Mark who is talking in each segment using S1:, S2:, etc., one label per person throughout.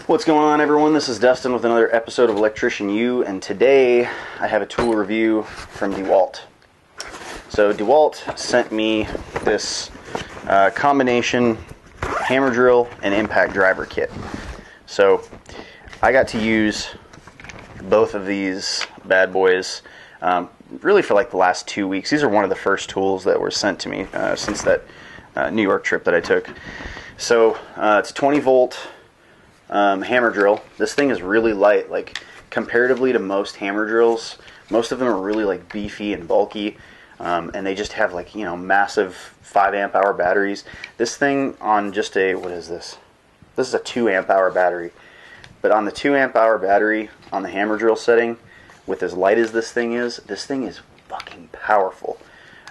S1: What's going on, everyone? This is Dustin with another episode of Electrician U, and today I have a tool review from DeWalt. So DeWalt sent me this combination hammer drill and impact driver kit. So I got to use both of these bad boys really for like the last 2 weeks. These are one of the first tools that were sent to me since that New York trip that I took. So it's a 20 volt hammer drill. This thing is really light, like comparatively to most hammer drills. Most of them are really like beefy and bulky, and they just have like, you know, massive 5 amp hour batteries. This thing on just a, what is this? This is a 2 amp hour battery. But on the 2 amp hour battery on the hammer drill setting, with as light as this thing is fucking powerful.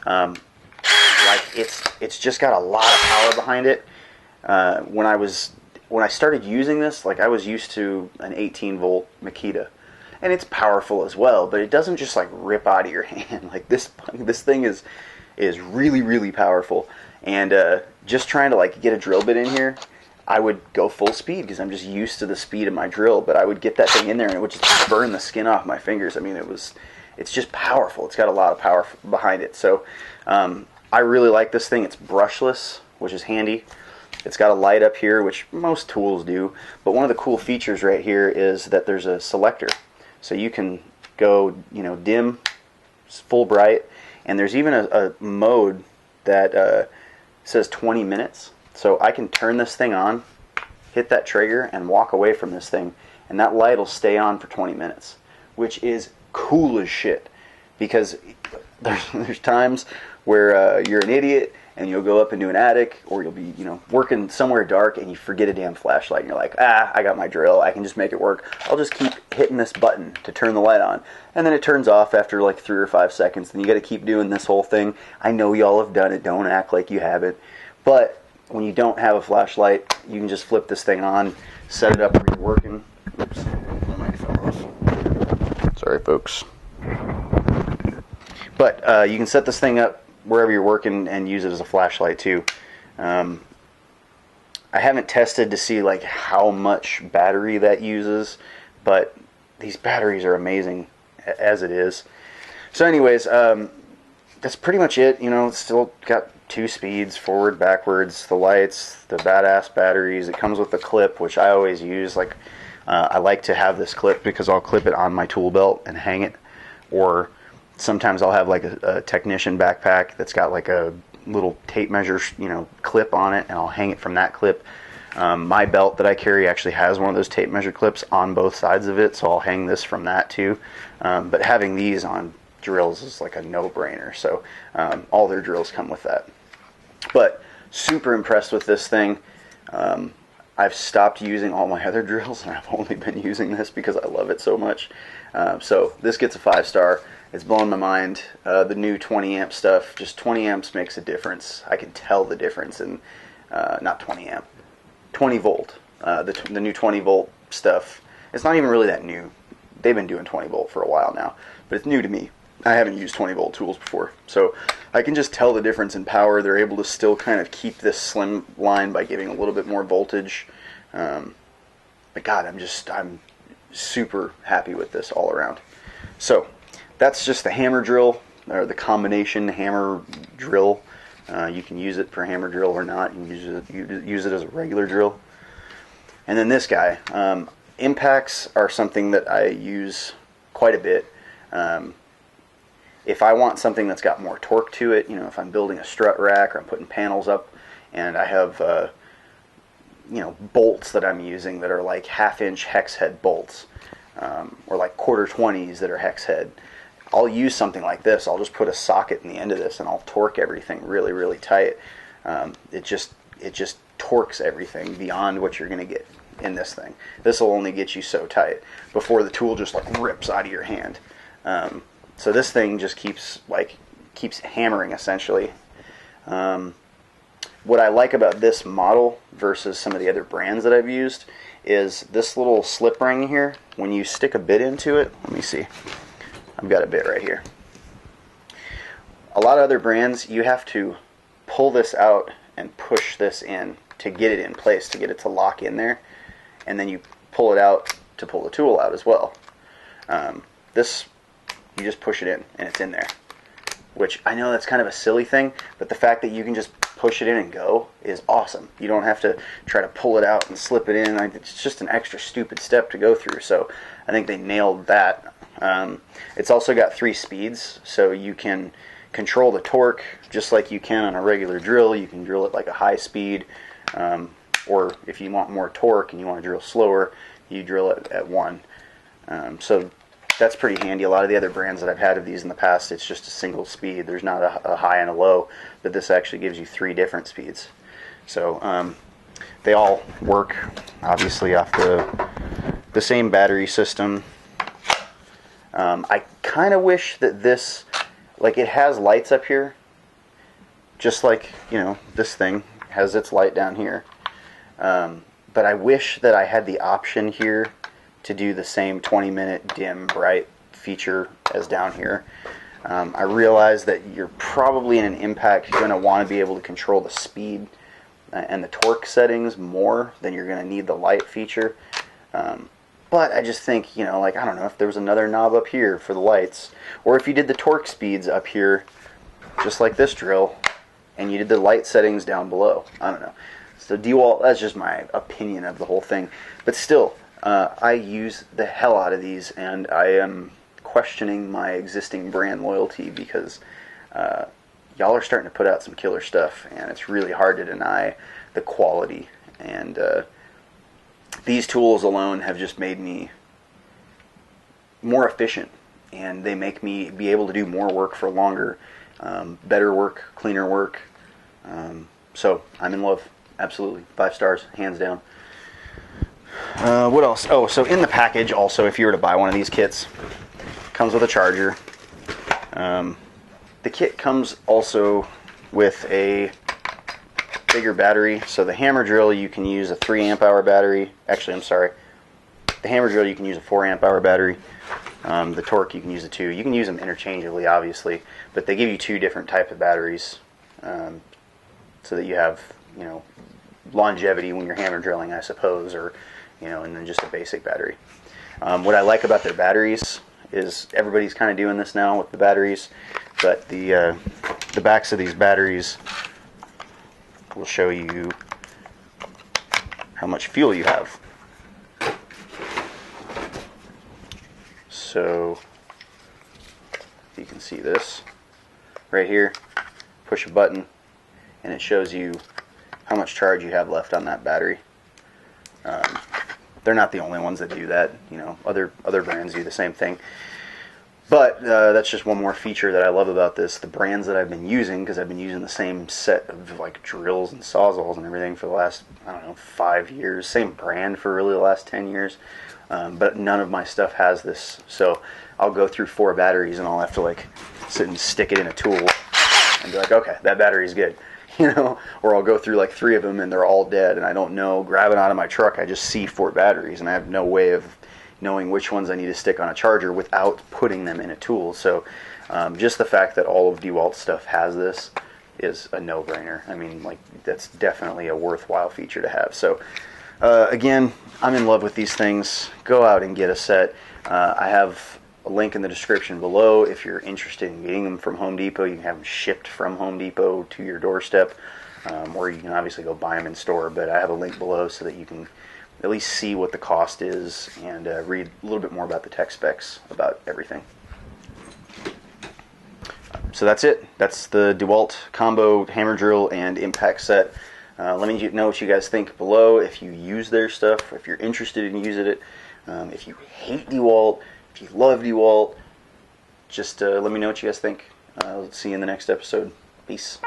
S1: Like it's just got a lot of power behind it. When I started using this, like, I was used to an 18 volt Makita, and it's powerful as well, but it doesn't just like rip out of your hand. Like this thing is really, really powerful. And just trying to like get a drill bit in here, I would go full speed because I'm just used to the speed of my drill, but I would get that thing in there and it would just burn the skin off my fingers. I mean, it's just powerful. It's got a lot of power behind it. So I really like this thing. It's brushless, which is handy. It's got a light up here, which most tools do, but one of the cool features right here is that there's a selector. So you can go, you know, dim, full bright, and there's even a mode that says 20 minutes. So I can turn this thing on, hit that trigger, and walk away from this thing, and that light will stay on for 20 minutes, which is cool as shit. Because there's times where you're an idiot and you'll go up into an attic, or you'll be, you know, working somewhere dark and you forget a damn flashlight, and you're like, I got my drill, I can just make it work. I'll just keep hitting this button to turn the light on, and then it turns off after like 3 or 5 seconds, and you got to keep doing this whole thing. I know y'all have done it, don't act like you haven't, but when you don't have a flashlight, you can just flip this thing on, set it up where you're working. Oops, my mic fell off. Sorry, folks. But you can set this thing up wherever you're working and use it as a flashlight too. I haven't tested to see like how much battery that uses, but these batteries are amazing as it is. So anyways, that's pretty much it. You know, it's still got 2 speeds, forward, backwards, the lights, the badass batteries. It comes with a clip, which I always use. Like, I like to have this clip because I'll clip it on my tool belt and hang it, or sometimes I'll have like a technician backpack that's got like a little tape measure, you know, clip on it, and I'll hang it from that clip. My belt that I carry actually has one of those tape measure clips on both sides of it, so I'll hang this from that too. But having these on drills is like a no-brainer, so all their drills come with that. But super impressed with this thing. I've stopped using all my other drills, and I've only been using this because I love it so much. So this gets a 5-star. It's blowing my mind. The new 20 amp stuff, just 20 amps makes a difference. I can tell the difference in, not 20 amp, 20 volt. The new 20 volt stuff, it's not even really that new. They've been doing 20 volt for a while now, but it's new to me. I haven't used 20 volt tools before, so I can just tell the difference in power. They're able to still kind of keep this slim line by giving a little bit more voltage. But God, I'm super happy with this all around. So that's just the hammer drill, or the combination hammer drill. You can use it for hammer drill or not. You can use it as a regular drill. And then this guy, impacts are something that I use quite a bit. If I want something that's got more torque to it, you know, if I'm building a strut rack or I'm putting panels up, and I have you know, bolts that I'm using that are like 1/2-inch hex head bolts, or like 1/4-20s that are hex head, I'll use something like this. I'll just put a socket in the end of this and I'll torque everything really, really tight. It just torques everything beyond what you're going to get in this thing. This will only get you so tight before the tool just like rips out of your hand. So this thing just keeps hammering essentially. What I like about this model versus some of the other brands that I've used is this little slip ring here. When you stick a bit into it, let me see. I've got a bit right here. A lot of other brands, you have to pull this out and push this in to get it in place, to get it to lock in there. And then you pull it out to pull the tool out as well. This, you just push it in and it's in there, which I know that's kind of a silly thing, but the fact that you can just push it in and go is awesome. You don't have to try to pull it out and slip it in. It's just an extra stupid step to go through, so I think they nailed that. It's also got 3 speeds, so you can control the torque just like you can on a regular drill. You can drill it like a high speed, or if you want more torque and you want to drill slower, you drill it at 1. So that's pretty handy. A lot of the other brands that I've had of these in the past, it's just a single speed. There's not a high and a low, but this actually gives you 3 different speeds. So they all work obviously off the same battery system. I kind of wish that this, like, it has lights up here, just like, you know, this thing has its light down here. But I wish that I had the option here to do the same 20-minute dim bright feature as down here. I realize that you're probably in an impact going to want to be able to control the speed and the torque settings more than you're going to need the light feature. But I just think, you know, like, I don't know, if there was another knob up here for the lights, or if you did the torque speeds up here, just like this drill, and you did the light settings down below. I don't know. So DeWalt, that's just my opinion of the whole thing. But still, I use the hell out of these, and I am questioning my existing brand loyalty because y'all are starting to put out some killer stuff, and it's really hard to deny the quality. And these tools alone have just made me more efficient, and they make me be able to do more work for longer, better work, cleaner work. So I'm in love. Absolutely. 5 stars, hands down. What else? Oh, so in the package also, if you were to buy one of these kits, comes with a charger. The kit comes also with a bigger battery. So the hammer drill, you can use a 3 amp hour battery. Actually, I'm sorry. The hammer drill, you can use a 4 amp hour battery. The torque, you can use a 2. You can use them interchangeably, obviously, but they give you 2 different types of batteries, so that you have, you know, longevity when you're hammer drilling, I suppose, or, you know, and then just a basic battery. What I like about their batteries is everybody's kind of doing this now with the batteries, but the backs of these batteries will show you how much fuel you have. So you can see this right here, push a button and it shows you how much charge you have left on that battery. They're not the only ones that do that, you know, other brands do the same thing. But that's just one more feature that I love about this. The brands that I've been using, because I've been using the same set of like drills and sawzalls and everything for the last, I don't know, 5 years. Same brand for really the last 10 years. But none of my stuff has this. So I'll go through 4 batteries and I'll have to like sit and stick it in a tool and be like, okay, that battery's good. You know, or I'll go through like 3 of them and they're all dead and I don't know, grab it out of my truck, I just see 4 batteries and I have no way of knowing which ones I need to stick on a charger without putting them in a tool. So just the fact that all of DeWalt stuff has this is a no-brainer. I mean, like, that's definitely a worthwhile feature to have. So again, I'm in love with these things. Go out and get a set. I have a link in the description below if you're interested in getting them from Home Depot. You can have them shipped from Home Depot to your doorstep, or you can obviously go buy them in store, but I have a link below so that you can at least see what the cost is and read a little bit more about the tech specs about everything. So that's it. That's the DeWalt combo hammer drill and impact set. Let me know what you guys think below. If you use their stuff, if you're interested in using it, if you hate DeWalt, if you love DeWalt, just let me know what you guys think. I'll see you in the next episode. Peace.